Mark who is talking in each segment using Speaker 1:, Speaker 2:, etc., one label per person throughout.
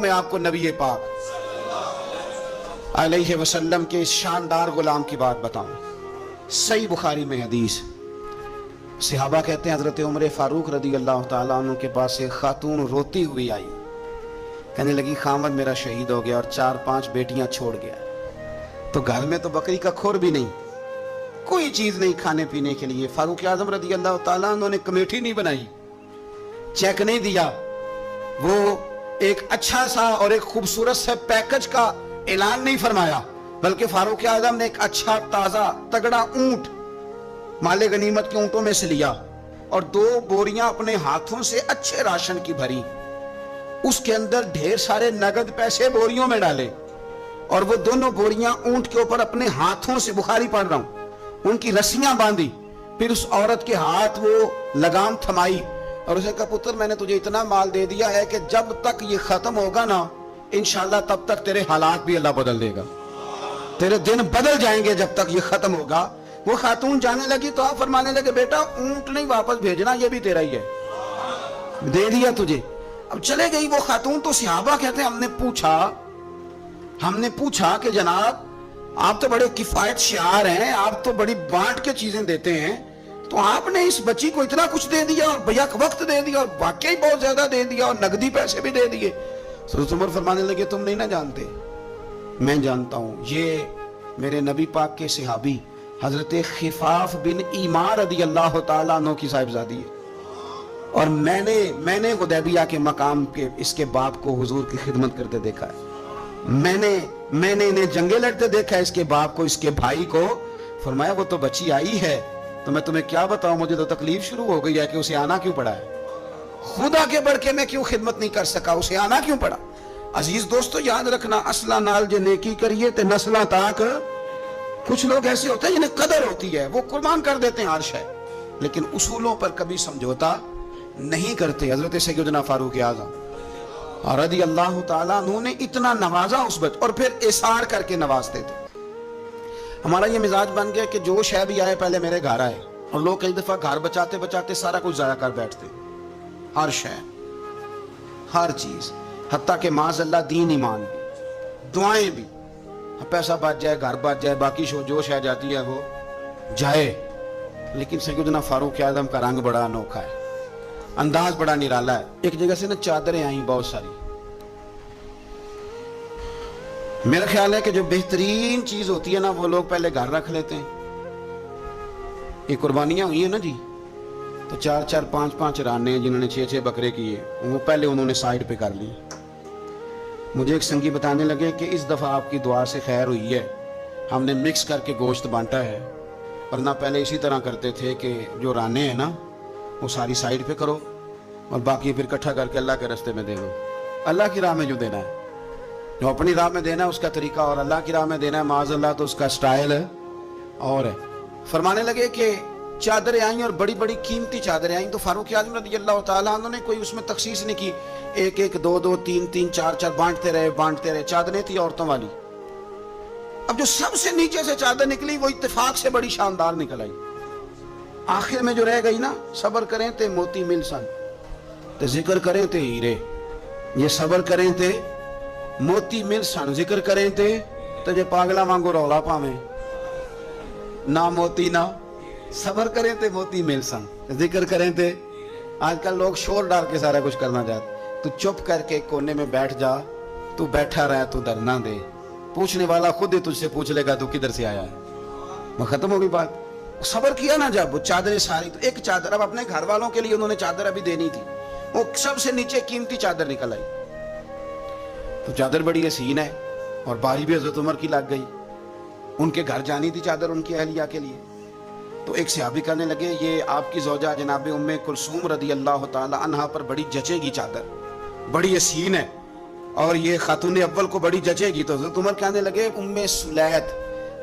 Speaker 1: मैं आपको नबी पाक अलैहि वसल्लम के शानदार गुलाम की बात बताऊं। सही बुखारी में हदीस, सहाबा कहते हैं हजरत उमर फारूक रदी अल्लाह ताला अन्हु के पास एक खातून रोती हुई आई, कहने लगी खामद मेरा शहीद हो गया और 4-5 बेटियां छोड़ गया, तो घर में तो बकरी का खोर भी नहीं, कोई चीज नहीं खाने पीने के लिए। फारूक आजम रदी अल्लाह ताला अन्हु ने कमेटी नहीं बनाई, चेक नहीं दिया, वो एक अच्छा सा और एक खूबसूरत से पैकेज का ऐलान नहीं फरमाया, बल्कि फारूक आजम ने एक अच्छा ताजा तगड़ा ऊंट माले गनीमत के ऊंटों में से लिया और 2 बोरियां अपने हाथों से अच्छे राशन की भरी, उसके अंदर ढेर सारे नगद पैसे बोरियों में डाले और वो दोनों बोरियां ऊंट के ऊपर अपने हाथों से, बुखारी पढ़ रहा हूं, उनकी रस्सियां बांधी, फिर उस औरत के हाथ वो लगाम थमाई और उसे कहा पुत्र मैंने तुझे इतना माल दे दिया है कि जब तक ये खत्म होगा ना इंशाल्लाह तब तक तेरे हालात भी अल्लाह बदल देगा, तेरे दिन बदल जाएंगे जब तक ये खत्म होगा। वो खातून जाने लगी तो आप फरमाने लगे बेटा ऊंट नहीं वापस भेजना, ये भी तेरा ही है, दे दिया तुझे। अब चले गई वो खातून। तो सहाबा कहते हैं हमने पूछा कि जनाब आप तो बड़े किफायत शार हैं, आप तो बड़ी बांट के चीजें देते हैं, तो आपने इस बच्ची को इतना कुछ दे दिया और बैक वक्त दे दिया और वाकई बहुत ज्यादा दे दिया और नकदी पैसे भी दे दिए। हज़रत उमर फरमाने लगे तुम नहीं ना जानते, मैं जानता हूं, ये मेरे नबी पाक के सहाबी हजरत खिफाफ बिन ईमार रदी अल्लाह ताला अन्हु की साहिबजादी है और मैंने हुदैबिया के मकाम के इसके बाप को हुजूर की खिदमत करते देखा है, मैंने इन्हें जंगे लड़ते देखा है, इसके बाप को, इसके भाई को। फरमाया वो तो बच्ची आई है तो मैं तुम्हें क्या बताऊं, मुझे तो तकलीफ शुरू हो गई है कि उसे आना क्यों पड़ा है, खुद आगे बढ़ के मैं क्यों खिदमत नहीं कर सका, उसे आना क्यों पड़ा। अजीज दोस्तों याद रखना, असला नाल जे नेकी करिए ते नस्ला ताक। कुछ लोग ऐसे होते हैं जिन्हें कदर होती है, वो कुर्बान कर देते हैं हर शय, लेकिन उसूलों पर कभी समझौता नहीं करते। हजरत सैयदना फारूक आज़म रज़ी अल्लाह ताला अन्हु ने इतना नवाजा उस बच्चे, और फिर इसार करके नवाजते थे। हमारा ये मिजाज बन गया कि जो शय भी आए पहले मेरे घर आए, और लोग कई दफा घर बचाते बचाते सारा कुछ जाया कर बैठते, हर शय, हर चीज, हत्ता के माज़अल्लाह दीन ईमान भी, दुआएं भी, पैसा बच जाए, घर बच जाए, बाकी जो शय जाती है वो जाए। लेकिन सैयदना फारूक आज़म का रंग बड़ा अनोखा है, अंदाज बड़ा निराला है। एक जगह से ना चादरें आई बहुत सारी, मेरा ख्याल है कि जो बेहतरीन चीज होती है ना वो लोग पहले घर रख लेते हैं। ये कुर्बानियां हुई है ना जी, तो 4-4, 5-5 राने जिन्होंने 6-6 बकरे किए वो पहले उन्होंने साइड पे कर लिए। मुझे एक संगी बताने लगे कि इस दफा आपकी दुआ से खैर हुई है, हमने मिक्स करके गोश्त बांटा है, वरना पहले इसी तरह करते थे कि जो राने हैं ना वो सारी साइड पे करो और बाकी फिर इकट्ठा करके अल्लाह के रास्ते में दे दो। अल्लाह की राह में जो देना है, जो अपनी राह में देना है उसका तरीका, और अल्लाह की राह में देना है माज़अल्लाह तो उसका स्टाइल है और है। फरमाने लगे कि चादरें आई और बड़ी बड़ी कीमती चादरें आई, तो फारूक आज़म रज़ी अल्लाह ताला अन्हु ने कोई उसमें तखसीस नहीं की, 1-1, 2-2, 3-3, 4-4 बांटते रहे। चादरें थी औरतों वाली। अब जो सबसे नीचे से चादर निकली वो इत्तेफाक से बड़ी शानदार निकल आई। आखिर में जो रह गई ना, सबर करें ते मोती मिल सन, ते जिक्र करें ते हीरे, ये सबर करें ते मोती मिल सन, जिक्र करें ते जे पागला वांगू रौला पावे, ना मोती ना सबर करें ते मोती मिल सन, जिक्र करें ते। आजकल लोग शोर डाल के सारा कुछ करना चाहते। तू चुप करके कोने में बैठ जा, तू बैठा रहे, तू डरना दे, पूछने वाला खुद ही तुझसे पूछ लेगा तू किधर से आया है, वो खत्म हो गई बात। सबर किया ना जब, वो चादरें सारी, तो एक चादर अब अपने घर वालों के लिए उन्होंने चादर अभी देनी थी, वो सबसे नीचे कीमती चादर निकल आई। तो चादर बड़ी हसीन है और बारी भी हजरत उमर की लग गई, उनके घर जानी थी चादर उनकी अहलिया के लिए। तो एक सहाबी कहने लगे ये आपकी ज़ौजा जनाब उम्मे कुलसूम रदी अल्लाह ताला अन्हा पर बड़ी जचेगी चादर, बड़ी हसीन है और ये खातून अव्वल को बड़ी जचेगी। तो हजरत उमर कहने लगे उम्मे सुलैत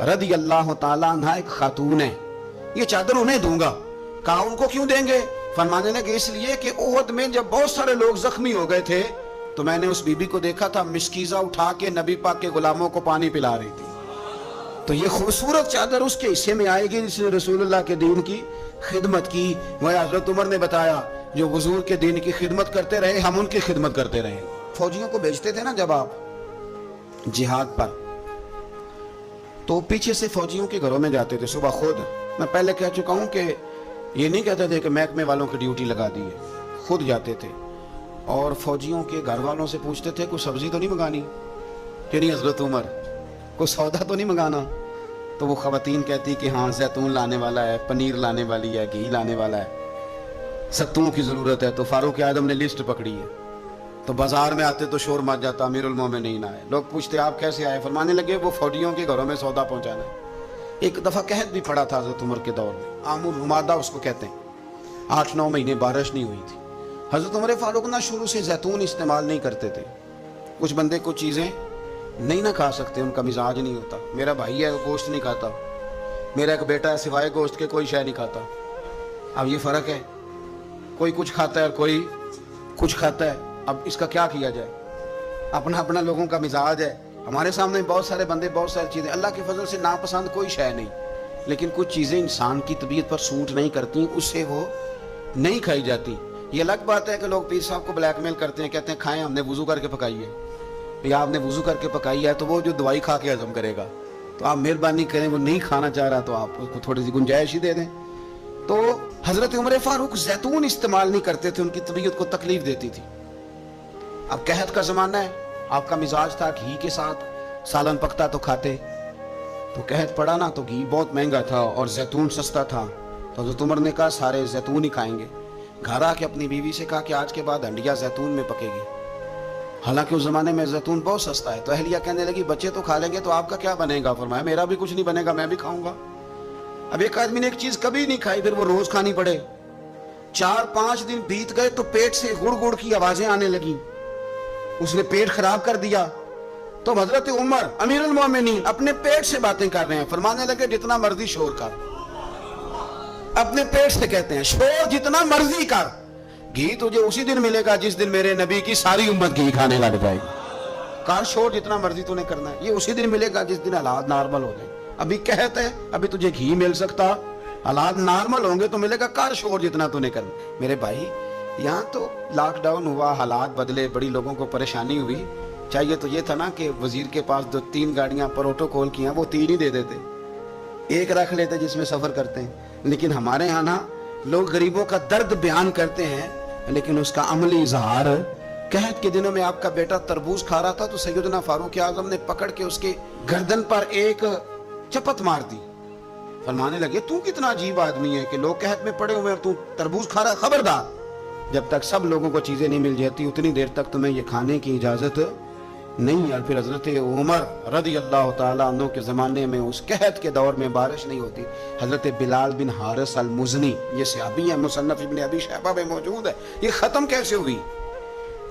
Speaker 1: रदी अल्लाह ताला अन्हा एक खातून है, ये चादर उन्हें दूंगा। कहा उनको क्यों देंगे? फरमाने लगे इसलिए कि ओहद में जब बहुत सारे लोग जख्मी हो गए थे तो मैंने उस बीबी को देखा था मिस्कीजा उठा के नबी पाक के गुलामों को पानी पिला रही थी, तो ये खूबसूरत चादर उसके हिस्से में आएगी जिसने रसूलुल्लाह के दीन की खिदमत की। वह हजरत उमर ने बताया जो हुजूर के दीन की खिदमत करते रहे हम उनकी खिदमत करते रहे। फौजियों को भेजते थे ना जब आप जिहाद पर, तो पीछे से फौजियों के घरों में जाते थे सुबह खुद। मैं पहले कह चुका हूं कि ये नहीं कहते थे कि महकमे वालों की ड्यूटी लगा दी है, खुद जाते थे और फौजियों के घर वालों से पूछते थे कुछ सब्जी तो नहीं मंगानी, कि नहीं हजरत उमर, कुछ सौदा तो नहीं मंगाना। तो वो खवातीन कहती कि हाँ जैतून लाने वाला है, पनीर लाने वाली है, घी लाने वाला है, सत्तुओं की ज़रूरत है। तो फारूक आजम ने लिस्ट पकड़ी है, तो बाजार में आते तो शोर मच जाता, अमीरुल मोमिनीन आए। लोग पूछते आप कैसे आए, फरमाने लगे वो फौजियों के घरों में सौदा पहुंचाना है। एक दफ़ा कहत भी पड़ा था हज़रत उमर के दौर में, आमुल हुमादा उसको कहते हैं, 8-9 महीने बारिश नहीं हुई थी। हज़रत उमर फारूक ना शुरू से जैतून इस्तेमाल नहीं करते थे। कुछ बंदे कुछ चीज़ें नहीं ना खा सकते, उनका मिजाज नहीं होता। मेरा भाई है गोश्त नहीं खाता, मेरा एक बेटा है सिवाय गोश्त के कोई शय नहीं खाता। अब ये फ़र्क है, कोई कुछ खाता है और कोई कुछ खाता है। अब इसका क्या किया जाए, अपना अपना लोगों का मिजाज है। हमारे सामने बहुत सारे बंदे, बहुत सारी चीज़ें, अल्लाह के फजल से नापसंद कोई शय नहीं, लेकिन कुछ चीज़ें इंसान की तबीयत पर सूट नहीं करती, उससे वो नहीं खाई जाती। ये अलग बात है कि लोग पीर साहब को ब्लैकमेल करते हैं, कहते हैं खाएं, हमने वुजू करके पकाई है, या आपने वुजू करके पकाई है तो वो जो दवाई खा के हजम करेगा, तो आप मेहरबानी करें, वो नहीं खाना चाह रहा तो आप उसको थोड़ी सी गुंजाइश ही दे दें। तो हजरत उमर फारूक जैतून इस्तेमाल नहीं करते थे, उनकी तबीयत को तकलीफ देती थी। अब कहत का ज़माना है, आपका मिजाज था घी के साथ सालन पकता तो खाते, तो कहत पड़ा ना तो घी बहुत महंगा था और जैतून सस्ता था। तो हजरत उमर ने कहा सारे जैतून ही खाएंगे। घर आके अपनी बीवी से कहा कि आज के बाद हंडिया जैतून में पकेगी। हालांकि उस जमाने में जैतून बहुत सस्ता है। तो अहलिया कहने लगी बच्चे तो खा लेंगे तो आपका क्या बनेगा। फरमाया मेरा भी कुछ नहीं बनेगा, मैं भी खाऊंगा। अब एक आदमी ने एक चीज कभी नहीं खाई, फिर वो रोज खानी पड़े। 4-5 दिन बीत गए तो पेट से गुड़ गुड़ की आवाजें आने लगी, उसने पेट खराब कर दिया। तो हजरत उमर अमीरुल मोमिनीन अपने पेट से बातें कर रहे हैं, फरमाने लगे जितना मर्जी शोर कर, अपने पेट से कहते हैं शोर जितना मर्जी कर, घी तुझे उसी दिन मिलेगा जिस दिन मेरे नबी की सारी उम्मत घी खाने लग जाएगी। कहा शोर जितना मर्जी तूने करना है, ये उसी दिन मिलेगा जिस दिन हालात नॉर्मल हो जाए। अभी कहते हैं अभी तुझे घी मिल सकता, हालात नॉर्मल होंगे तो मिलेगा, कर शोर जितना तूने करना। मेरे भाई यहाँ तो लॉकडाउन हुआ, हालात बदले, बड़ी लोगों को परेशानी हुई। चाहिए तो ये था ना कि वजीर के पास 2-3 गाड़ियां प्रोटोकॉल की हैं, वो 3 ही दे देते, एक रख लेते जिसमें सफर करते हैं। लेकिन हमारे यहाँ ना लोग गरीबों का दर्द बयान करते हैं, लेकिन उसका अमली इजहार। कहत के दिनों में आपका बेटा तरबूज खा रहा था तो सैयदना फारूक आजम ने पकड़ के उसके गर्दन पर एक चपत मार दी। फरमाने लगे तू कितना अजीब आदमी है कि लोग कहत में पड़े हुए हैं, तू तरबूज खा रहा, खबरदार, जब तक सब लोगों को चीजें नहीं मिल जाती उतनी देर तक तुम्हें ये खाने की इजाजत नहीं। और फिर हजरत उमर रज़ी अल्लाह तआला अन्हु के ज़माने में उस कहत के दौर में बारिश नहीं होती। हजरत बिलाल बिन हारिस अल मुज़नी, ये सहाबी है, मुसन्नफ इब्न अबी शैबा में मौजूद है। ये ख़त्म कैसे हुई,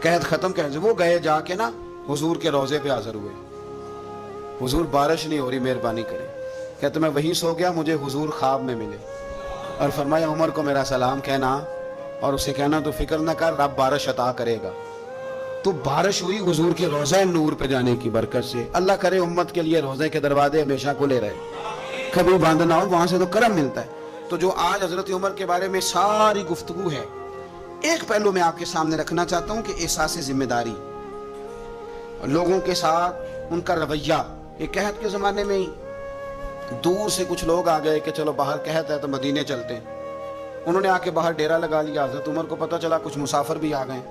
Speaker 1: कहत ख़त्म कैसे? वो गए जाके ना हुजूर के रोज़े पे हाजिर हुए, हुजूर बारिश नहीं हो रही, मेहरबानी करें। कहते मैं वहीं सो गया, मुझे हुजूर ख्वाब में मिले और फरमाया उमर को मेरा सलाम कहना और उसे कहना तो फिक्र न कर, रब बारिश अता करेगा। तो बारिश हुई हुजूर के रोज़े नूर पे जाने की बरकत से। अल्लाह करे उम्मत के लिए रोज़े के दरवाजे हमेशा खुले रहे, कभी बंद ना हो, वहां से तो करम मिलता है। तो जो आज हजरत उमर के बारे में सारी गुफ्तगू है, एक पहलू मैं आपके सामने रखना चाहता हूं कि एहसास जिम्मेदारी, लोगों के साथ उनका रवैया। एक कहत के ज़माने में ही दूर से कुछ लोग आ गए कि चलो बाहर कहत है तो मदीने चलते हैं। उन्होंने आके बाहर डेरा लगा लिया। हजरत उमर को पता चला कुछ मुसाफिर भी आ गए,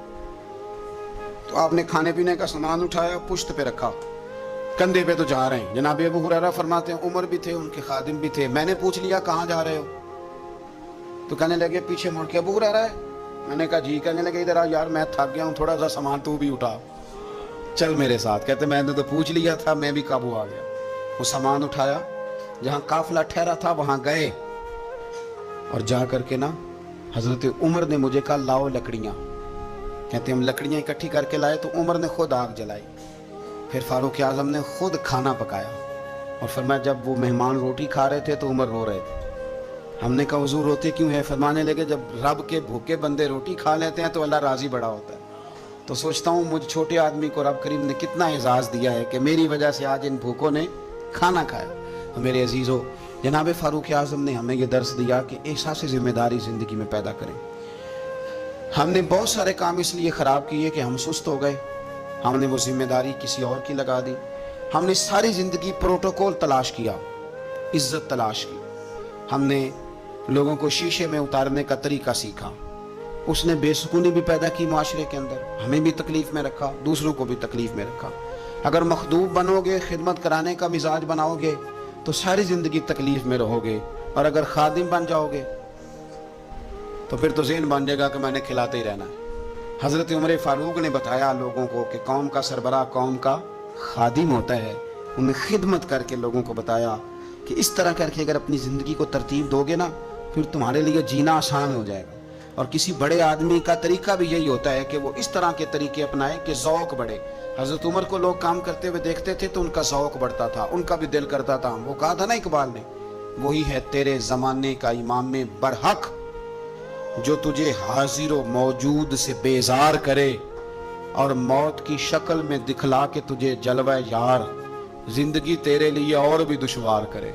Speaker 1: तो आपने खाने पीने का सामान उठाया, पुश्त पे रखा, कंधे पे तो जा रहे हैं। जनाब अबू हुरैरा फरमाते हैं उमर भी थे, उनके खादिम भी थे। मैंने पूछ लिया कहाँ जा रहे हो, तो कहने लगे पीछे मुड़ के अबू हुरैरा है। मैंने कहा जी। कहने लगे इधर आ यार, मैं थक गया हूँ, थोड़ा सा सामान तू भी उठा, चल मेरे साथ। कहते मैंने तो पूछ लिया था, मैं भी काबू आ गया। वो सामान उठाया, जहाँ काफिला ठहरा था वहां गए और जा करके ना हजरत उमर ने मुझे कहा लाओ लकड़ियाँ। कहते हम लकड़ियाँ इकट्ठी करके लाए तो उमर ने खुद आग जलाई, फिर फारूक आजम ने खुद खाना पकाया और फरमाया जब वो मेहमान रोटी खा रहे थे तो उमर रो रहे थे। हमने कहा हुजूर रोते क्यों है? फरमाने लगे जब रब के भूखे बंदे रोटी खा लेते हैं तो अल्लाह राजी बड़ा होता है। तो सोचता हूँ मुझ छोटे आदमी को रब करीम ने कितना एजाज़ दिया है कि मेरी वजह से आज इन भूखों ने खाना खाया। तो मेरे अजीज़ों, जनाब फारूक आजम ने हमें यह दर्स दिया कि एहसास ज़िम्मेदारी ज़िंदगी में पैदा करें। हमने बहुत सारे काम इसलिए ख़राब किए कि हम सुस्त हो गए, ہم نے وہ ذمہ داری کسی اور کی لگا دی. ہم نے ساری زندگی پروٹوکول تلاش کیا, عزت تلاش کی. ہم نے لوگوں کو شیشے میں اتارنے کا طریقہ سیکھا. اس نے بے سکونی بھی پیدا کی معاشرے کے اندر, ہمیں بھی تکلیف میں رکھا, دوسروں کو بھی تکلیف میں رکھا. اگر مخدوم بنو گے, خدمت کرانے کا مزاج بناؤ گے تو ساری زندگی تکلیف میں رہو گے, اور اگر خادم بن جاؤ گے تو پھر تو ذہن بن جائے گا کہ میں نے کھلاتے ہی رہنا ہے. حضرت عمر فاروق نے بتایا لوگوں کو کہ قوم کا سربراہ قوم کا خادم ہوتا ہے. انہوں نے خدمت کر کے لوگوں کو بتایا کہ اس طرح کر کے اگر اپنی زندگی کو ترتیب دو گے نا, پھر تمہارے لیے جینا آسان ہو جائے گا. اور کسی بڑے آدمی کا طریقہ بھی یہی ہوتا ہے کہ وہ اس طرح کے طریقے اپنائے کہ ذوق بڑھے. حضرت عمر کو لوگ کام کرتے ہوئے دیکھتے تھے تو ان کا ذوق بڑھتا تھا, ان کا بھی دل کرتا تھا. وہ کہا تھا نا اقبال نے, وہی ہے تیرے زمانے کا امام برحق جو تجھے حاضر و موجود سے بیزار کرے اور موت کی شکل میں دکھلا کے تجھے جلوہ یار زندگی تیرے لیے اور بھی دشوار کرے,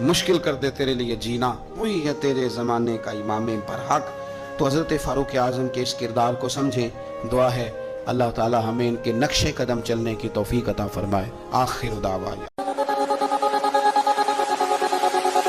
Speaker 1: مشکل کر دے تیرے لیے جینا. وہی ہے تیرے زمانے کا امام برحق. تو حضرت فاروق اعظم کے اس کردار کو سمجھیں. دعا ہے اللہ تعالی ہمیں ان کے نقش قدم چلنے کی توفیق عطا فرمائے. آخر دعوانا